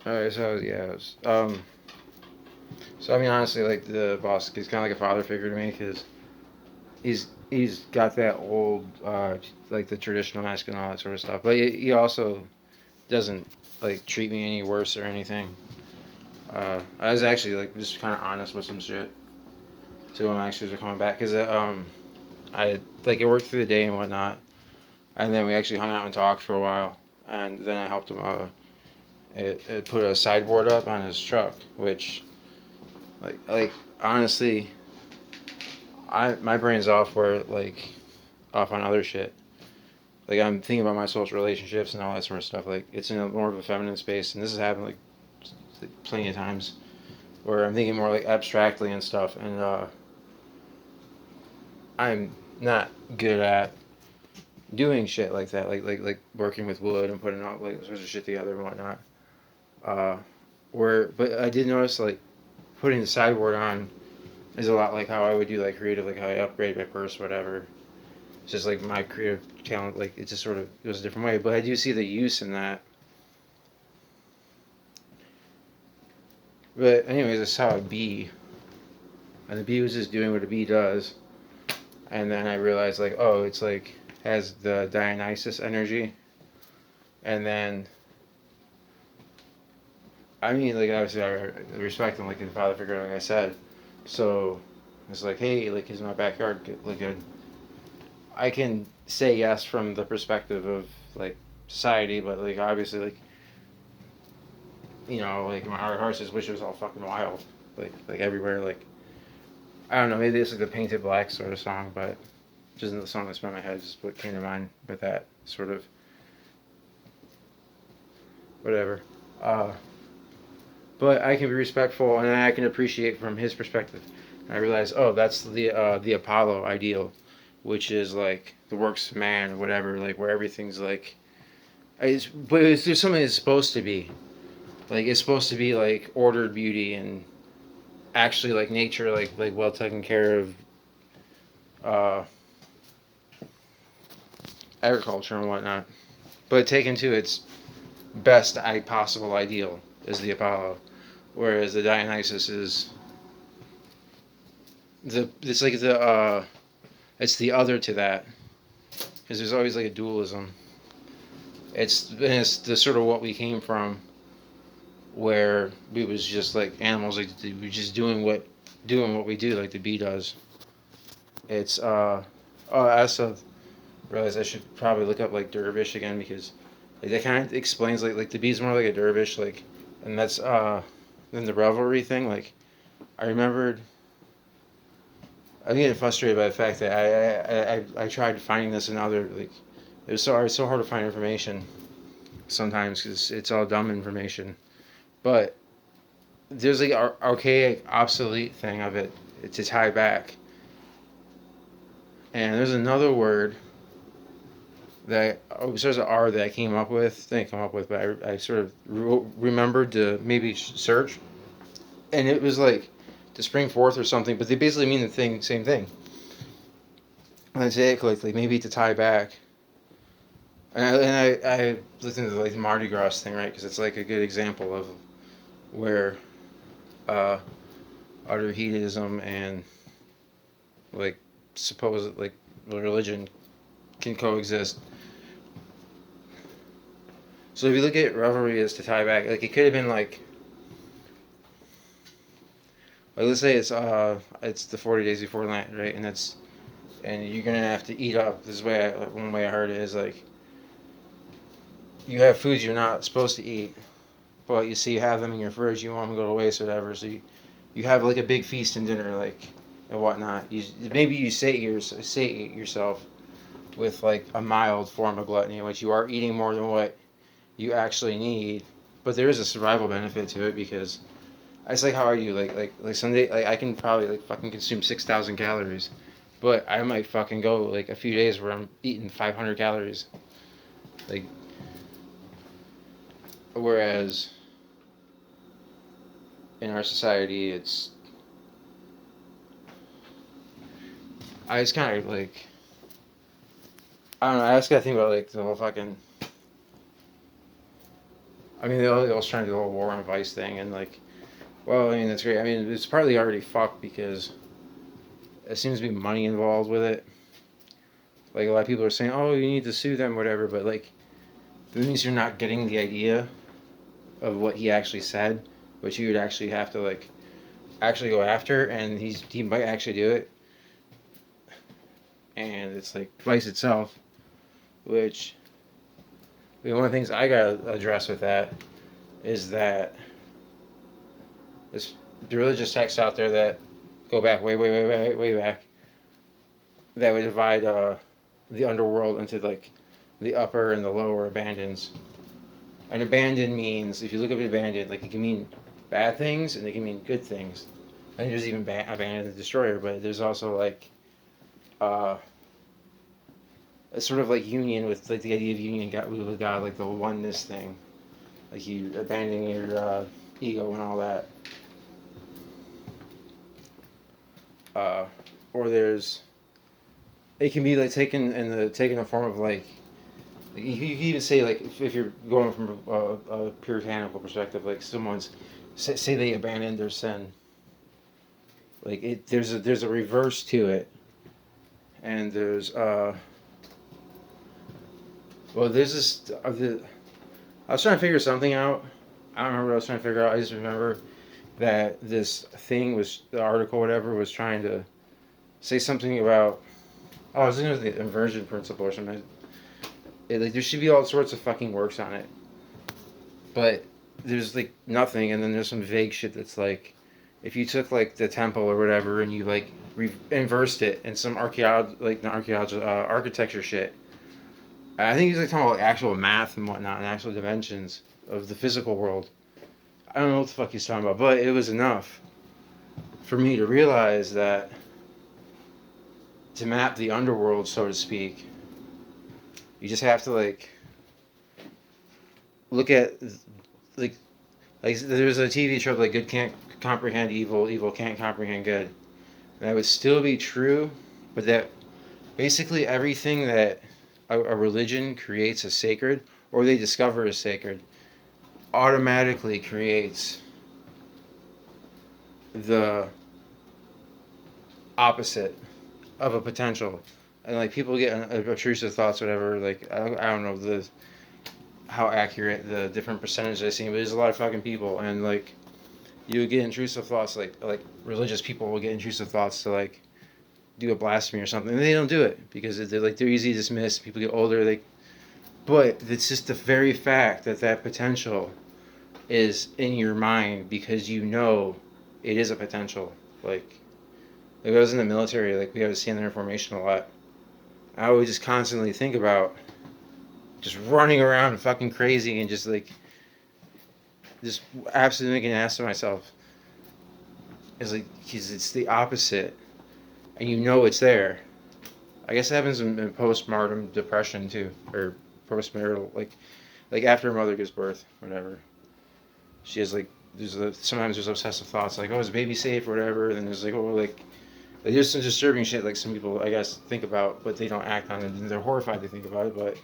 Alright, so yeah, so I mean, honestly, like the boss, he's kind of like a father figure to me because he's got that old, like the traditional mask and all that sort of stuff. But he also doesn't like treat me any worse or anything. I was actually like just kind of honest with some shit to him actually coming back because I like I worked through the day and whatnot, and then we actually hung out and talked for a while, and then I helped him. It put a sideboard up on his truck, which like honestly, I my brain's off where like off on other shit. Like I'm thinking about my social relationships and all that sort of stuff. Like it's in a more of a feminine space, and this has happened like plenty of times where I'm thinking more like abstractly and stuff, and I'm not good at doing shit like that, like working with wood and putting all like sorts of shit together and whatnot. Uh, but I did notice like putting the sideboard on is a lot like how I would do like creative, like how I upgrade my purse, whatever. It's just like my creative talent, like it just sort of goes a different way. But I do see the use in that. But anyways, I saw a bee, and the bee was just doing what a bee does, and then I realized like, oh, it's like has the Dionysus energy, and then I mean like obviously I respect him like a father figure, like I said, so it's like hey, like he's in my backyard, like I can say yes from the perspective of like society, but like obviously like like my heart just wish it was all fucking wild, like everywhere. Like I don't know, maybe it's like the Painted Black sort of song, but just the song that's in my head, just what came to mind with that sort of whatever. Uh, but I can be respectful and I can appreciate from his perspective. And I realize, oh, that's the Apollo ideal, which is like the works of man or whatever, like where everything's like, there's something it's supposed to be. Like it's supposed to be like ordered beauty and actually like nature, like well taken care of, uh, agriculture and whatnot. But taken to its best possible ideal is the Apollo, whereas the Dionysus is it's like it's the other to that because there's always like a dualism. It's the sort of what we came from, where we was just like animals, like we just doing what we do, like the bee does. It's oh, I also realized I should probably look up like dervish again because like that kind of explains like the bee's more like a dervish, like, and that's then the revelry thing. Like I remembered, I'm getting frustrated by the fact that I tried finding this in other like it's so hard to find information sometimes because it's all dumb information. But there's like archaic, obsolete thing of it to tie back, and there's another word that starts with R that I came up with. Didn't come up with, but I sort of remembered to maybe search, and it was like to spring forth or something. But they basically mean same thing. And I say it correctly, maybe to tie back. And I looked into like the Mardi Gras thing, right? Because it's like a good example of where uh, utter hedonism and like supposed like religion can coexist. So if you look at revelry as to tie back, like it could have been like let's say it's the 40 days before Lent, right? And you're gonna have to eat up. This is one way I heard it is like you have foods you're not supposed to eat, but you see you have them in your fridge, you want them to go to waste or whatever. So you have like a big feast and dinner like and whatnot. Maybe you satiate yourself with like a mild form of gluttony, in which you are eating more than what you actually need. But there is a survival benefit to it because it's like how are you like someday like I can probably like fucking consume 6,000 calories, but I might fucking go like a few days where I'm eating 500 calories, like whereas in our society I just kind of like I don't know. I just gotta think about like the whole fucking I mean, they was trying to do the whole war on vice thing, and like, well, I mean, that's great. I mean, it's partly already fucked because there seems to be money involved with it. Like, a lot of people are saying, oh, you need to sue them, whatever, but like, that means you're not getting the idea of what he actually said, which you would actually have to like actually go after, and he might actually do it. And it's like vice itself, which one of the things I gotta address with that is that there's the religious texts out there that go back way back that would divide the underworld into like the upper and the lower abandons. And abandon means, if you look up abandon, like it can mean bad things and it can mean good things. I think there's even abandon the destroyer, but there's also like uh, a sort of like union with like the idea of union with God, like the oneness thing, like you abandoning your ego and all that. Or there's, it can be like taken in the form of like you can even say like if you're going from a puritanical perspective, like someone's say they abandoned their sin, like there's a reverse to it, and there's well there's this I was trying to figure something out. I don't remember what I was trying to figure out. I just remember that this thing was the article whatever was trying to say something about, oh, I was thinking of the inversion principle or something. Like there should be all sorts of fucking works on it, but there's like nothing, and then there's some vague shit that's like, if you took like the temple or whatever and you like inversed it in some architecture shit. I think he's like talking about like, actual math and whatnot and actual dimensions of the physical world. I don't know what the fuck he's talking about, but it was enough for me to realize that to map the underworld, so to speak, you just have to like look at like there's a TV show like good can't comprehend evil, evil can't comprehend good, and that would still be true, but that basically everything that a religion creates as sacred or they discover as sacred automatically creates the opposite of a potential, and like people get obtrusive thoughts, whatever. Like I don't know how accurate the different percentages I've seen, but there's a lot of fucking people, and like you would get intrusive thoughts, like religious people will get intrusive thoughts to like do a blasphemy or something, and they don't do it because they're easy to dismiss. People get older, but it's just the very fact that that potential is in your mind because you know it is a potential. Like I was in the military, like we had to stand there in formation a lot. I would just constantly think about just running around fucking crazy and just absolutely making an ass of myself. It's like, because it's the opposite, and you know it's there. I guess it happens in postpartum depression too, or postmarital, like after a mother gives birth, whatever. She has like sometimes there's obsessive thoughts like, oh, is the baby safe or whatever, and then there's like, oh, like there's some disturbing shit like some people I guess think about, but they don't act on it, and they're horrified to think about it, but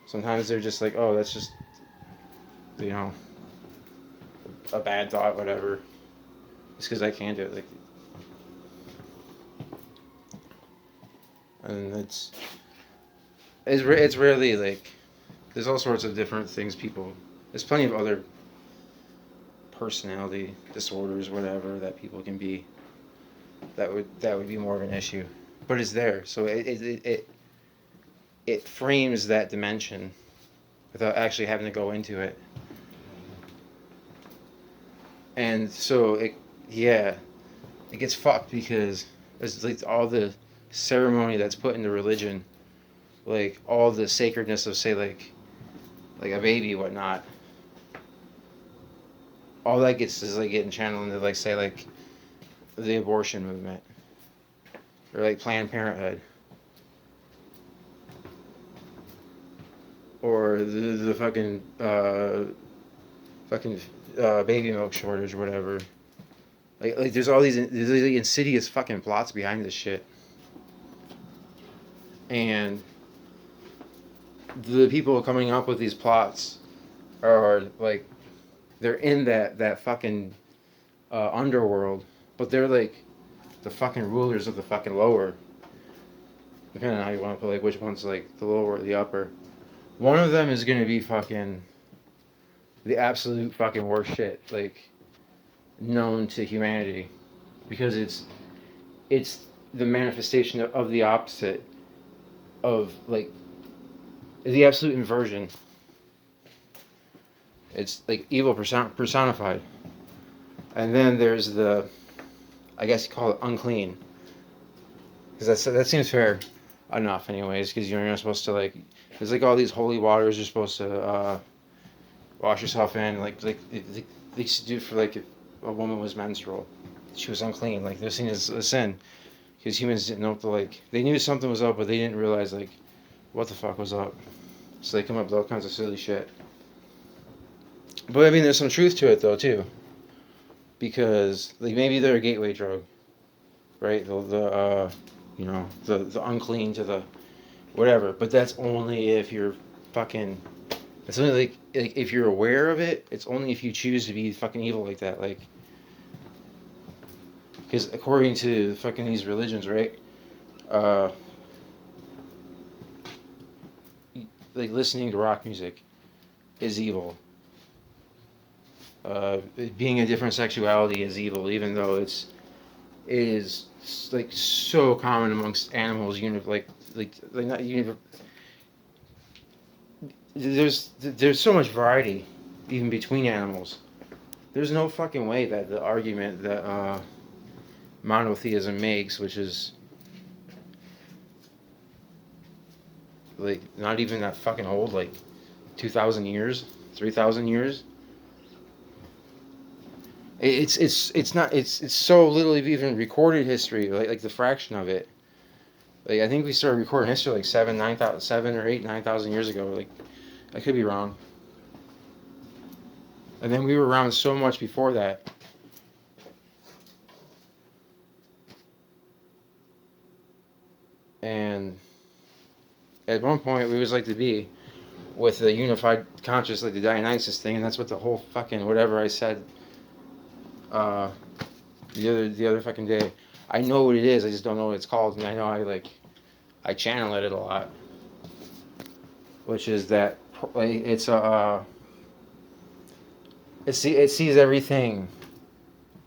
sometimes they're just like, oh, that's just, you know, a bad thought, whatever. It's because I can't do it. Like, and it's rarely like there's all sorts of different things people. There's plenty of other personality disorders, whatever, that people can be. That would be more of an issue, but it's there. So it frames that dimension without actually having to go into it. And so it gets fucked because it's like all the ceremony that's put into religion, like all the sacredness of say like a baby, whatnot. All that gets is like getting channeled into like say like the abortion movement or like Planned Parenthood or the fucking baby milk shortage or whatever. Like there's these insidious fucking plots behind this shit, and the people coming up with these plots or like they're in that fucking underworld, but they're like the fucking rulers of the fucking lower. Depending on how you want to put like which one's like the lower or the upper. One of them is gonna be fucking the absolute fucking worst shit like known to humanity, because it's the manifestation of the opposite of like the absolute inversion. It's like evil personified. And then there's the, I guess you call it unclean, because that seems fair enough, anyways. Because you're not supposed to like, there's like all these holy waters you're supposed to wash yourself in, they used to do for like if a woman was menstrual, she was unclean. Like they're seen as a sin, because humans didn't know what to like. They knew something was up, but they didn't realize like what the fuck was up. So they come up with all kinds of silly shit. But I mean, there's some truth to it though too, because like maybe they're a gateway drug, right? The unclean to the whatever. But that's only if you're fucking. It's only like if you're aware of it. It's only if you choose to be fucking evil like that. Like, because according to fucking these religions, right? Uh, like listening to rock music is evil. Being a different sexuality is evil, even though it is like so common amongst animals. Like not there's so much variety even between animals. There's no fucking way that the argument that monotheism makes, which is like not even that fucking old, like 2,000 years, 3,000 years. It's not it's so little of even recorded history, like the fraction of it. Like I think we started recording history like 7 or 8 9,000 years ago. Like I could be wrong. And then we were around so much before that. And at one point we was like to be with the unified conscious, like the Dionysus thing, and that's what the whole fucking whatever I said uh, the other fucking day. I know what it is. I just don't know what it's called, and I know I channel it a lot, which is that it's a it sees everything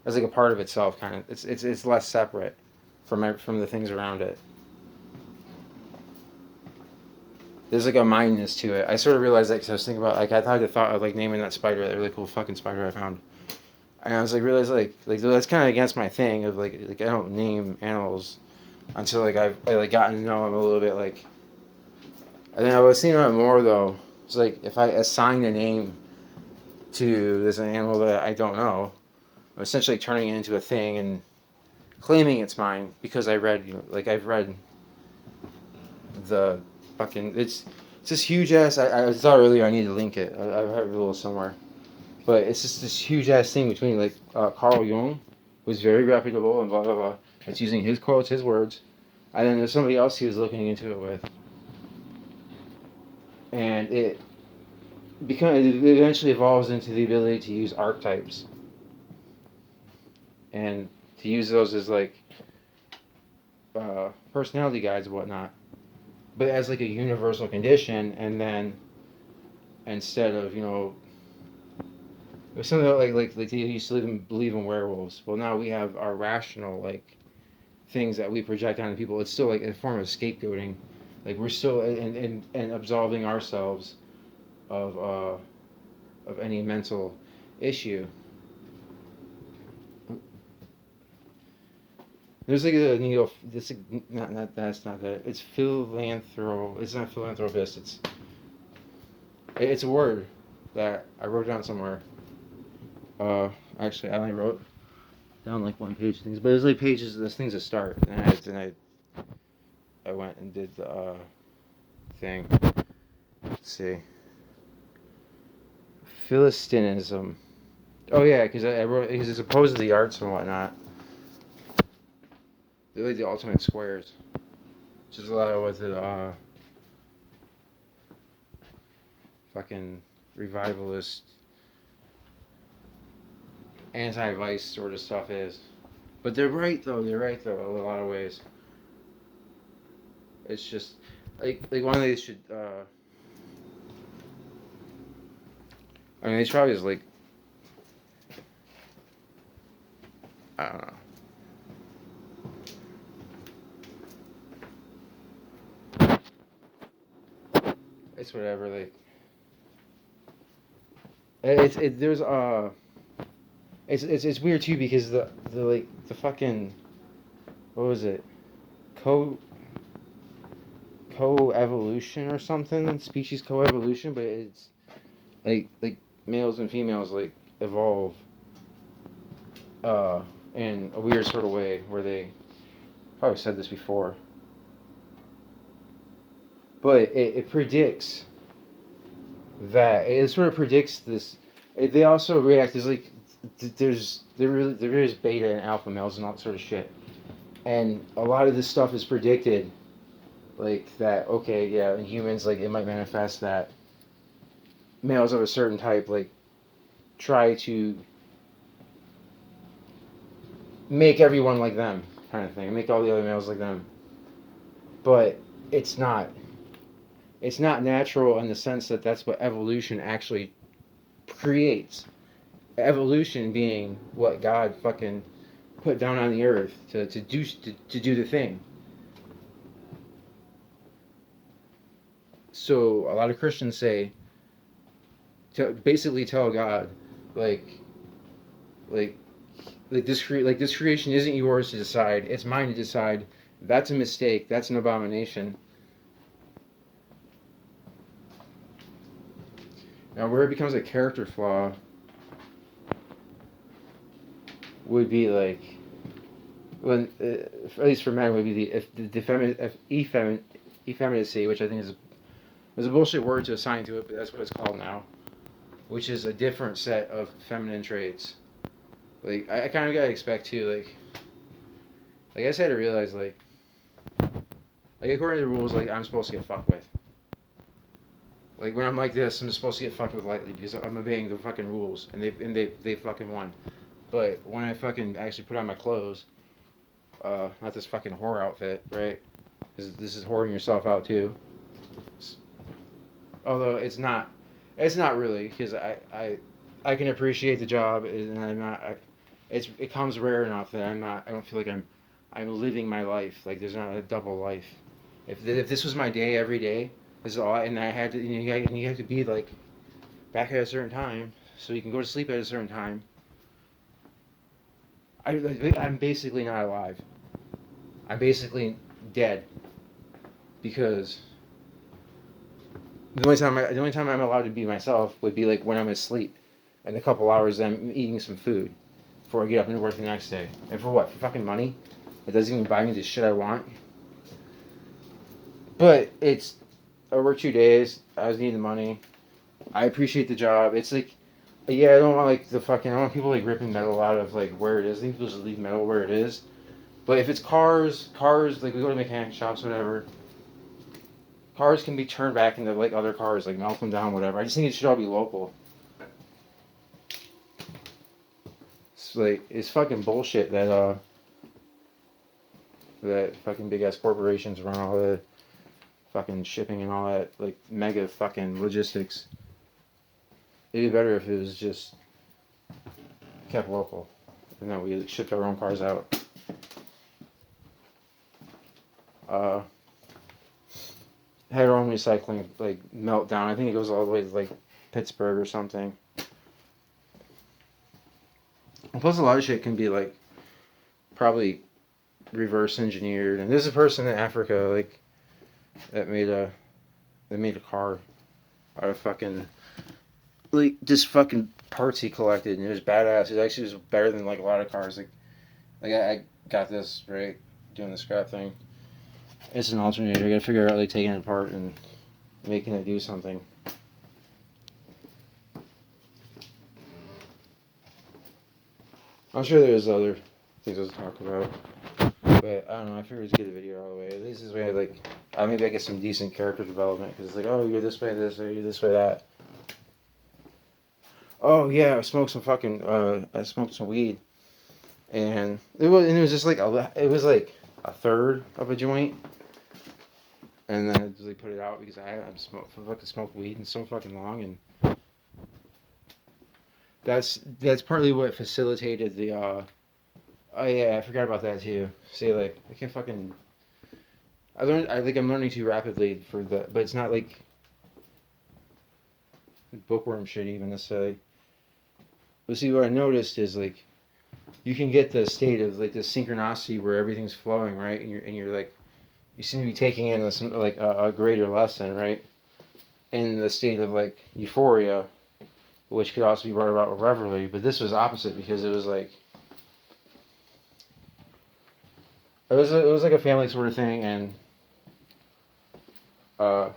as like a part of itself, kind of. It's less separate from the things around it. There's like a mindness to it. I sort of realized that because I was thinking about, like, I had the thought of like naming that spider, that really cool fucking spider I found. And I was like, realized like that's kind of against my thing of like I don't name animals until like I like gotten to know them a little bit, like. And then I was thinking about it more though. It's like if I assign a name to this animal that I don't know, I'm essentially turning it into a thing and claiming it's mine because I read, like I've read the fucking it's this huge ass. I thought earlier I need to link it. I have it a little somewhere, but it's just this huge ass thing between like Carl Jung, who's very reputable and blah blah blah. It's using his quotes, his words, and then there's somebody else he was looking into it with, and it eventually evolves into the ability to use archetypes and to use those as like personality guides and whatnot, but as like a universal condition. And then instead of it was something like they used to believe in werewolves. Well, now we have our rational like things that we project onto people. It's still like a form of scapegoating. Like we're still and absolving ourselves of any mental issue. There's like a this not that's not that. It's philanthrop. It's not philanthropist. It's a word that I wrote down somewhere. Actually, I only wrote down like one page things, but there's like pages. There's things to start, and I went and did the thing. Let's see. Philistinism. Oh yeah, because I wrote because it's opposed to the arts and whatnot. They're like the ultimate squares. Which is a lot of what the fucking revivalist, anti-vice sort of stuff is. But they're right though. They're right though in a lot of ways. It's just like one of these should. I mean, they should probably just like I don't know. It's whatever. Like there's it's weird too because the like the fucking what was it co co-evolution or something, species co-evolution, but it's like males and females like evolve uh in a weird sort of way where they probably said this before, but it predicts that it sort of predicts this. They also react. There's like there is beta and alpha males and all that sort of shit, and a lot of this stuff is predicted, like that. Okay, yeah, in humans, like it might manifest that males of a certain type, like try to make everyone like them, kind of thing, make all the other males like them, but it's not. It's not natural in the sense that that's what evolution actually creates. Evolution being what God fucking put down on the earth to do the thing. So a lot of Christians say to basically tell God like like this creation isn't yours to decide, it's mine to decide. That's a mistake, that's an abomination. Now where it becomes a character flaw would be like when at least for men would be effeminacy, which I think is a bullshit word to assign to it, but that's what it's called now, which is a different set of feminine traits. Like I kind of gotta expect too, like I just had to realize like according to the rules, like I'm supposed to get fucked with. Like when I'm like this, I'm supposed to get fucked with lightly because I'm obeying the fucking rules, and they fucking won. But when I fucking actually put on my clothes, not this fucking whore outfit, right? This is whoring yourself out too. Although it's not really because I can appreciate the job and I'm not. It comes rare enough that I don't feel like I'm living my life. Like there's not a double life. If this was my day every day, this is all, and I had to you have to be like back at a certain time so you can go to sleep at a certain time. I'm basically not alive. I'm basically dead because the only time I'm allowed to be myself would be like when I'm asleep, and a couple hours I'm eating some food before I get up and work the next day. And for what? For fucking money? It doesn't even buy me the shit I want. But it's I worked 2 days. I was needing the money. I appreciate the job. It's like, yeah, I don't want like I don't want people like ripping metal out of like where it is. I think people should leave metal where it is. But if it's cars, like we go to mechanic shops, whatever. Cars can be turned back into like other cars, like melt them down, whatever. I just think it should all be local. It's like it's fucking bullshit that fucking big ass corporations run all the fucking shipping and all that like mega fucking logistics. It'd be better if it was just kept local, and that we shipped our own cars out. Had our own recycling like meltdown. I think it goes all the way to like Pittsburgh or something. And plus, a lot of shit can be like probably reverse engineered. And there's a person in Africa like that made a car out of fucking like just fucking parts he collected, and it was badass. It actually was better than like a lot of cars. Like I got this right doing the scrap thing. It's an alternator. I gotta figure out like taking it apart and making it do something. I'm sure there's other things to talk about, but I don't know. I figured to get a video all the way. At least this way, maybe I get some decent character development because it's like, oh, you're this way, this way, you're this way, that. Oh yeah, I smoked some weed, and it was just like it was like a third of a joint, and then I just like put it out because fucking smoked weed and so fucking long, and that's partly what facilitated the. Oh yeah, I forgot about that too. See, like I can't fucking. I think I'm learning too rapidly for the, but it's not like bookworm shit even necessarily. But see, what I noticed is like you can get the state of like the synchronicity where everything's flowing, right? And you're like you seem to be taking in a greater lesson, right? In the state of like euphoria, which could also be brought about with revelry. But this was opposite because it was like it was like a family sort of thing, and uh,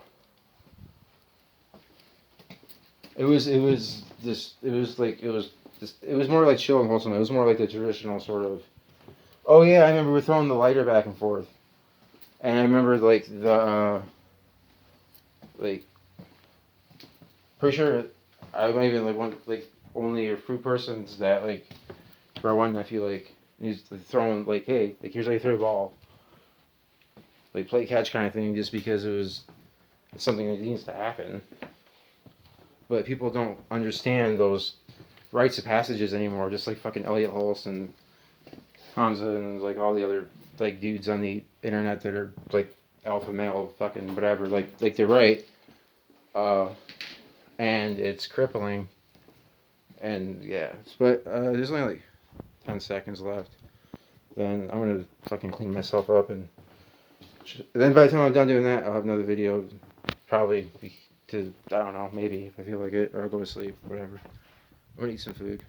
it was more like chill and wholesome. It was more like the traditional sort of. Oh yeah, I remember we were throwing the lighter back and forth, and I remember like like pretty sure I might even like one like only a few persons that like for one I feel like he's throwing like hey like here's how you throw a ball like play catch kind of thing just because it's something that needs to happen. But people don't understand those rites of passages anymore. Just like fucking Elliot Hulse and Hamza and like all the other like dudes on the internet that are like alpha male fucking whatever. Like they're right, uh, and it's crippling. And yeah, but there's only like 10 seconds left. Then I'm gonna fucking clean myself up and then by the time I'm done doing that, I'll have another video. Probably to I don't know maybe if I feel like it or I'll go to sleep whatever. I'm gonna eat some food.